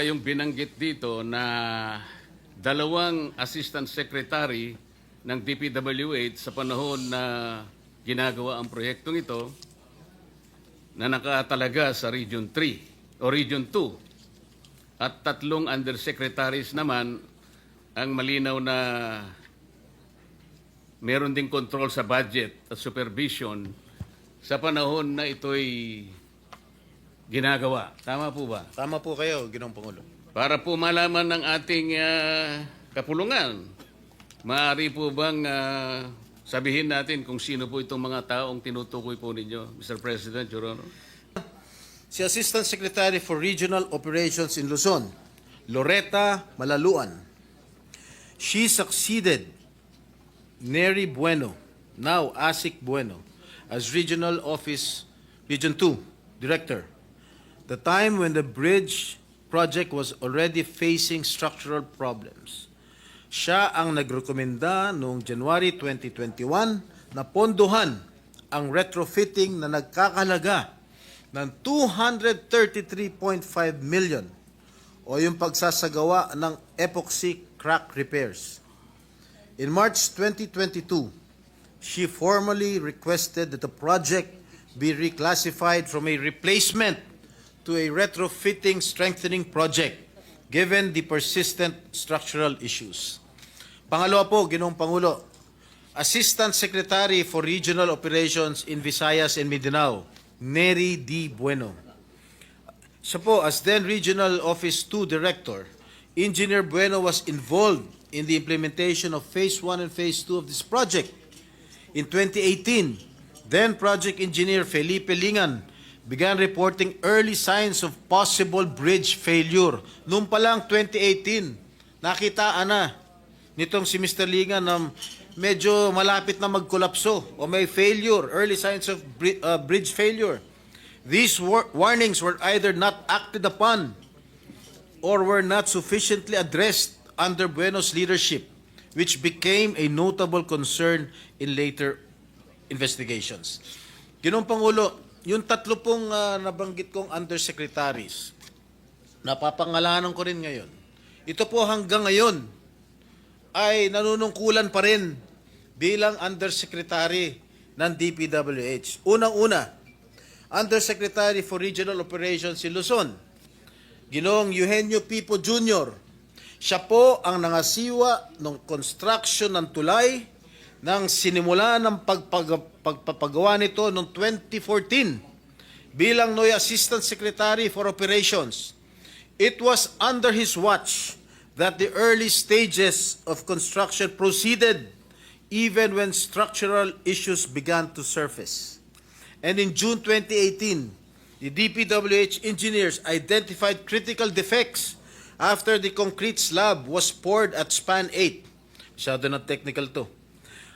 Yung binanggit dito na dalawang assistant secretary ng Dpwh sa panahon na ginagawa ang proyektong ito na nakatalaga sa Region 3 o Region 2 at tatlong undersecretaries naman ang malinaw na meron ding control sa budget at supervision sa panahon na ito'y ginagawa. Tama po ba? Tama po kayo, Ginoong Pangulo. Para po malaman ng ating kapulungan, maaari po bang sabihin natin kung sino po itong mga taong tinutukoy po ninyo, Mr. President, Your Honor? Si Assistant Secretary for Regional Operations in Luzon, Loretta Malaluan. She succeeded Neri Bueno, now Asik Bueno, as Regional Office Region 2 Director. The time when the bridge project was already facing structural problems. Siya ang nagrekomenda noong January 2021 na pondohan ang retrofitting na nagkakalaga ng 233.5 million o yung pagsasagawa ng epoxy crack repairs. In March 2022, she formally requested that the project be reclassified from a replacement to a retrofitting strengthening project given the persistent structural issues. Pangalawa po, Ginoong Pangulo, Assistant Secretary for Regional Operations in Visayas and Mindanao, Neri D. Bueno. Siya po, as then Regional Office 2 Director, Engineer Bueno was involved in the implementation of Phase 1 and Phase 2 of this project. In 2018, then Project Engineer Felipe Lingan began reporting early signs of possible bridge failure. Noong pa lang 2018, nakitaan na nitong si Mr. Lingan na medyo malapit na magkolapso o may failure, early signs of bridge failure. These warnings were either not acted upon or were not sufficiently addressed under Bueno's leadership, which became a notable concern in later investigations. Ginoong Pangulo, yung tatlo pong nabanggit kong undersecretaries, napapangalanan ko rin ngayon. Ito po hanggang ngayon ay nanunungkulan pa rin bilang undersecretary ng DPWH. Unang-una, Undersecretary for Regional Operations in Luzon, Ginoong Eugenio Pipo Jr. Siya po ang nangasiwa ng construction ng tulay nang sinimula ng pagpapagawa nito noong 2014 bilang NOI Assistant Secretary for Operations. It was under his watch that the early stages of construction proceeded even when structural issues began to surface. And in June 2018, the DPWH engineers identified critical defects after the concrete slab was poured at span 8. Masyado na technical to.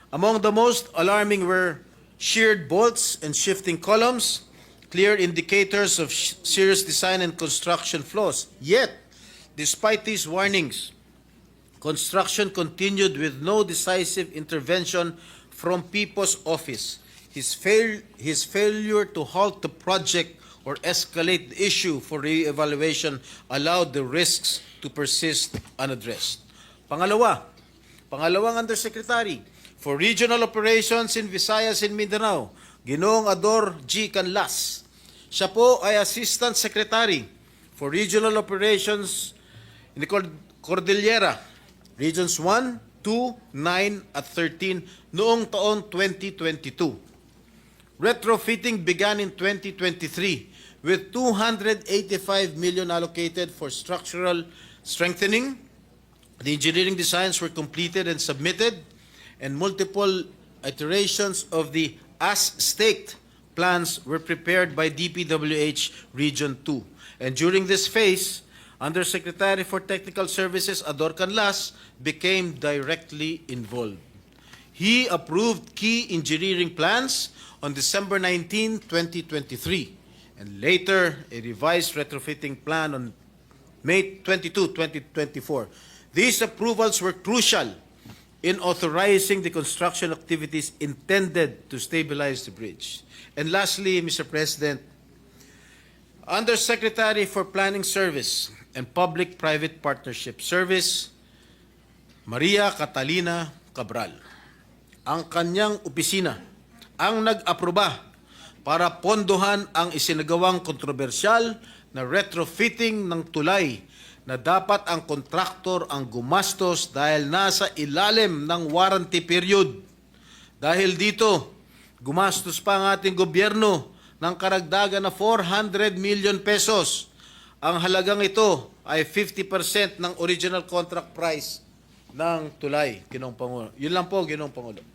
Among the most alarming were sheared bolts and shifting columns, clear indicators of serious design and construction flaws. Yet, despite these warnings, construction continued with no decisive intervention from Pipo's office. His failure to halt the project or escalate the issue for re-evaluation allowed the risks to persist unaddressed. Pangalawang Undersecretary for Regional Operations in Visayas and Mindanao, Ginoong Ador G. Canlas. Siya po ay Assistant Secretary for Regional Operations in the Cordillera, Regions 1, 2, 9 at 13 noong taon 2022. Retrofitting began in 2023 with 285 million allocated for structural strengthening. The engineering designs were completed and submitted, and multiple iterations of the as-staked plans were prepared by DPWH Region 2. And during this phase, Undersecretary for Technical Services Ador Canlas became directly involved. He approved key engineering plans on December 19, 2023, and later a revised retrofitting plan on May 22, 2024. These approvals were crucial in authorizing the construction activities intended to stabilize the bridge. And lastly, Mr. President, Undersecretary for Planning Service, and Public-Private Partnership Service, Maria Catalina Cabral. Ang kanyang opisina ang nag-aproba para pondohan ang isinagawang kontrobersyal na retrofitting ng tulay na dapat ang kontraktor ang gumastos dahil nasa ilalim ng warranty period. Dahil dito, gumastos pa ang ating gobyerno ng karagdagan na 400 million pesos. Ang halagang ito ay 50% ng original contract price ng tulay, Ginoong Pangulo. Yun lang po, Ginoong Pangulo.